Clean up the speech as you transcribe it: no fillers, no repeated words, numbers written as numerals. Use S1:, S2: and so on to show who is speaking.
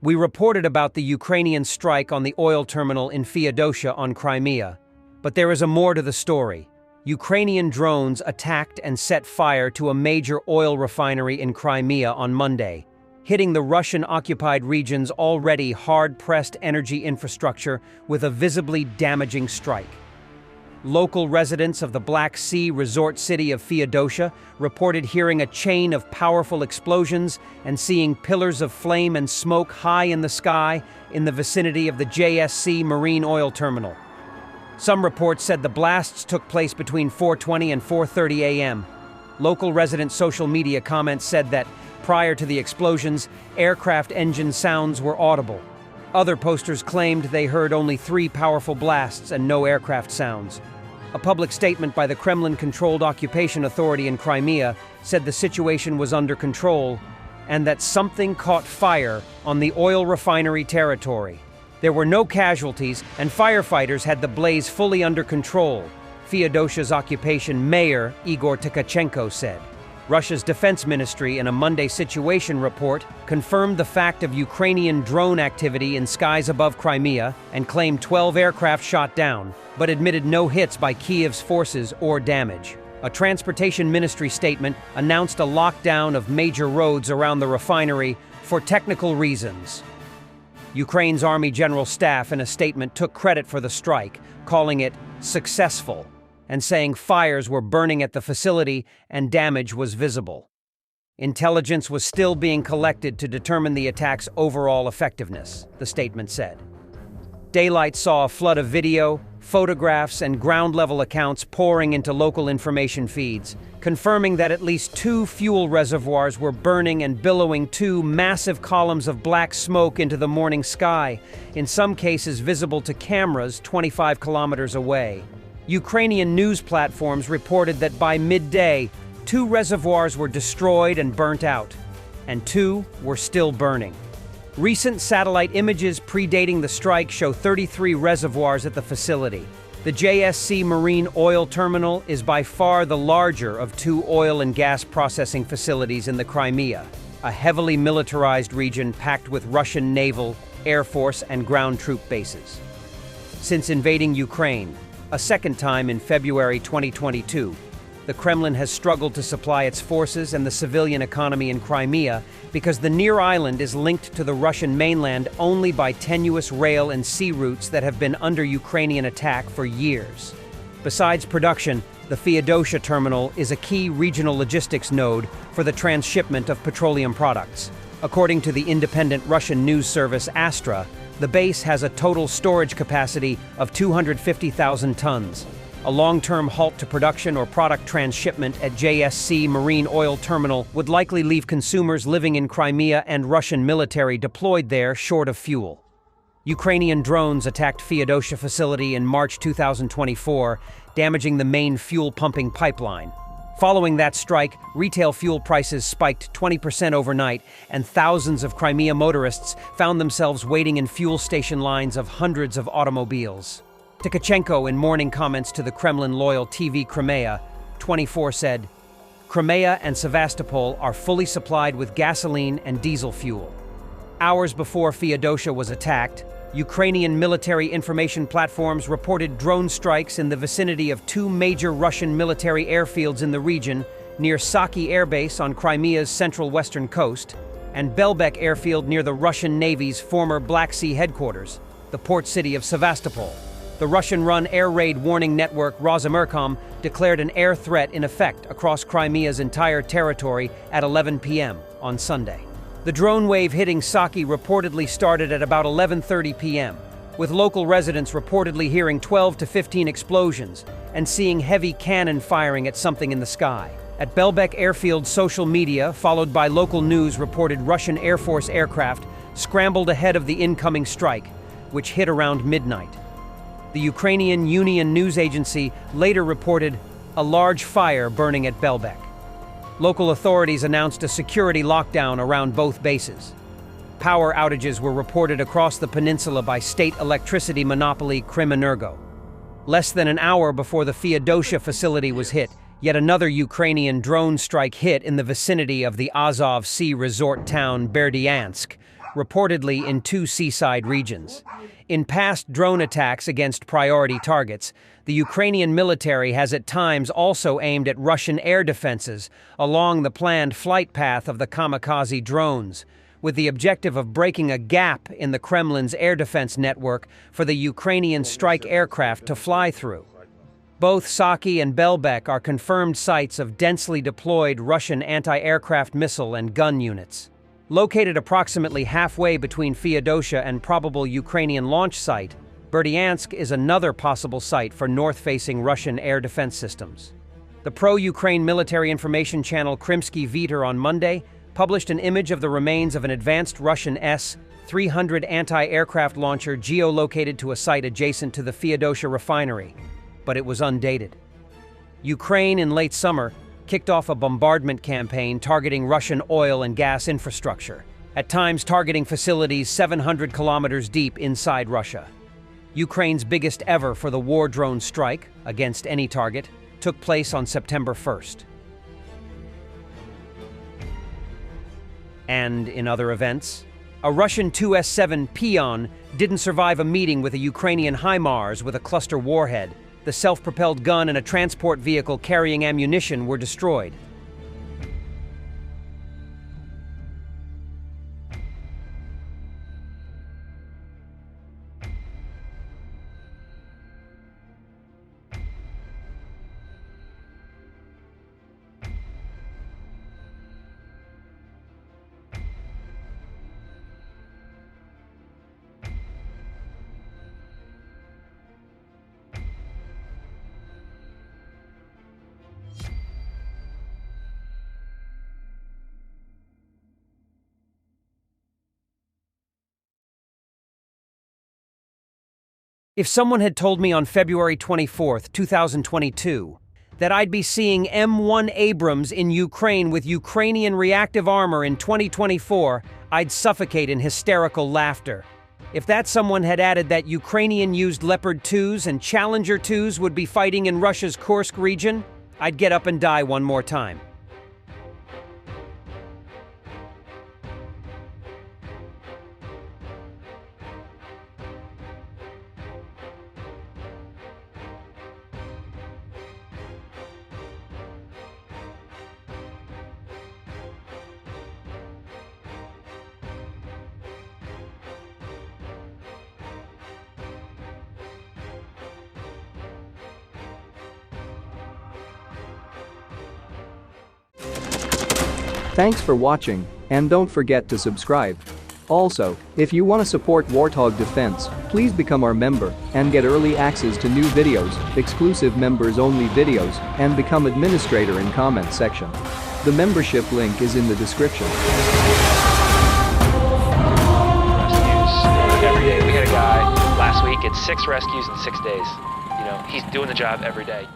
S1: We reported about the Ukrainian strike on the oil terminal in Feodosia on Crimea. But there is a more to the story. Ukrainian drones attacked and set fire to a major oil refinery in Crimea on Monday, hitting the Russian-occupied region's already hard-pressed energy infrastructure with a visibly damaging strike. Local residents of the Black Sea resort city of Feodosia reported hearing a chain of powerful explosions and seeing pillars of flame and smoke high in the sky in the vicinity of the JSC marine oil terminal. Some reports said the blasts took place between 4:20 and 4:30 a.m. Local resident social media comments said that, prior to the explosions, aircraft engine sounds were audible. Other posters claimed they heard only 3 powerful blasts and no aircraft sounds. A public statement by the Kremlin-controlled occupation authority in Crimea said the situation was under control and that something caught fire on the oil refinery territory. There were no casualties, and firefighters had the blaze fully under control, Feodosia's occupation mayor Igor Tkachenko said. Russia's defense ministry, in a Monday situation report, confirmed the fact of Ukrainian drone activity in skies above Crimea and claimed 12 aircraft shot down, but admitted no hits by Kiev's forces or damage. A transportation ministry statement announced a lockdown of major roads around the refinery for technical reasons. Ukraine's Army General Staff in a statement took credit for the strike, calling it successful, and saying fires were burning at the facility and damage was visible. Intelligence was still being collected to determine the attack's overall effectiveness, the statement said. Daylight saw a flood of video, photographs, and ground-level accounts pouring into local information feeds, confirming that at least 2 fuel reservoirs were burning and billowing 2 massive columns of black smoke into the morning sky, in some cases visible to cameras 25 kilometers away. Ukrainian news platforms reported that by midday, 2 reservoirs were destroyed and burnt out, and 2 were still burning. Recent satellite images predating the strike show 33 reservoirs at the facility. The JSC Marine Oil Terminal is by far the larger of 2 oil and gas processing facilities in the Crimea, a heavily militarized region packed with Russian naval, air force, and ground troop bases. Since invading Ukraine, a second time in February 2022, the Kremlin has struggled to supply its forces and the civilian economy in Crimea because the near island is linked to the Russian mainland only by tenuous rail and sea routes that have been under Ukrainian attack for years. Besides production, the Feodosia terminal is a key regional logistics node for the transshipment of petroleum products. According to the independent Russian news service Astra, the base has a total storage capacity of 250,000 tons. A long-term halt to production or product transshipment at JSC Marine Oil Terminal would likely leave consumers living in Crimea and Russian military deployed there short of fuel. Ukrainian drones attacked Feodosia facility in March 2024, damaging the main fuel-pumping pipeline. Following that strike, retail fuel prices spiked 20% overnight, and thousands of Crimea motorists found themselves waiting in fuel station lines of hundreds of automobiles. Tkachenko, in morning comments to the Kremlin-loyal TV Crimea 24, said, "Crimea and Sevastopol are fully supplied with gasoline and diesel fuel." Hours before Feodosia was attacked, Ukrainian military information platforms reported drone strikes in the vicinity of 2 major Russian military airfields in the region, near Saki Air Base on Crimea's central western coast, and Belbek airfield near the Russian Navy's former Black Sea headquarters, the port city of Sevastopol. The Russian-run air raid warning network Rosamercom declared an air threat in effect across Crimea's entire territory at 11 p.m. on Sunday. The drone wave hitting Saki reportedly started at about 11:30 p.m., with local residents reportedly hearing 12 to 15 explosions and seeing heavy cannon firing at something in the sky. At Belbek airfield, social media, followed by local news, reported Russian Air Force aircraft scrambled ahead of the incoming strike, which hit around midnight. The Ukrainian Union news agency later reported a large fire burning at Belbek. Local authorities announced a security lockdown around both bases. Power outages were reported across the peninsula by state electricity monopoly Crimea. Less than an hour before the Feodosia facility was hit, yet another Ukrainian drone strike hit in the vicinity of the Azov Sea resort town Berdyansk, reportedly in 2 seaside regions. In past drone attacks against priority targets, the Ukrainian military has at times also aimed at Russian air defenses along the planned flight path of the kamikaze drones, with the objective of breaking a gap in the Kremlin's air defense network for the Ukrainian strike aircraft to fly through. Both Saki and Belbek are confirmed sites of densely deployed Russian anti-aircraft missile and gun units. Located approximately halfway between Feodosia and probable Ukrainian launch site, Berdyansk is another possible site for north-facing Russian air defense systems. The pro-Ukraine military information channel Krymsky Veter on Monday published an image of the remains of an advanced Russian S-300 anti-aircraft launcher geolocated to a site adjacent to the Feodosia refinery, but it was undated. Ukraine, in late summer, kicked off a bombardment campaign targeting Russian oil and gas infrastructure, at times targeting facilities 700 kilometers deep inside Russia. Ukraine's biggest ever for the war drone strike, against any target, took place on September 1st. And in other events, a Russian Tu-S-7 Peon didn't survive a meeting with a Ukrainian HIMARS with a cluster warhead. The self-propelled gun and a transport vehicle carrying ammunition were destroyed. If someone had told me on February 24th, 2022, that I'd be seeing M1 Abrams in Ukraine with Ukrainian reactive armor in 2024, I'd suffocate in hysterical laughter. If that someone had added that Ukrainian-used Leopard 2s and Challenger 2s would be fighting in Russia's Kursk region, I'd get up and die one more time.
S2: Thanks for watching, and don't forget to subscribe. Also, if you want to support Warthog Defense, please become our member and get early access to new videos, exclusive members-only videos, and become administrator in comment section. The membership link is in the description.
S3: Rescues every day. We had a guy last week, it's 6 rescues in 6 days. You know, he's doing the job every day.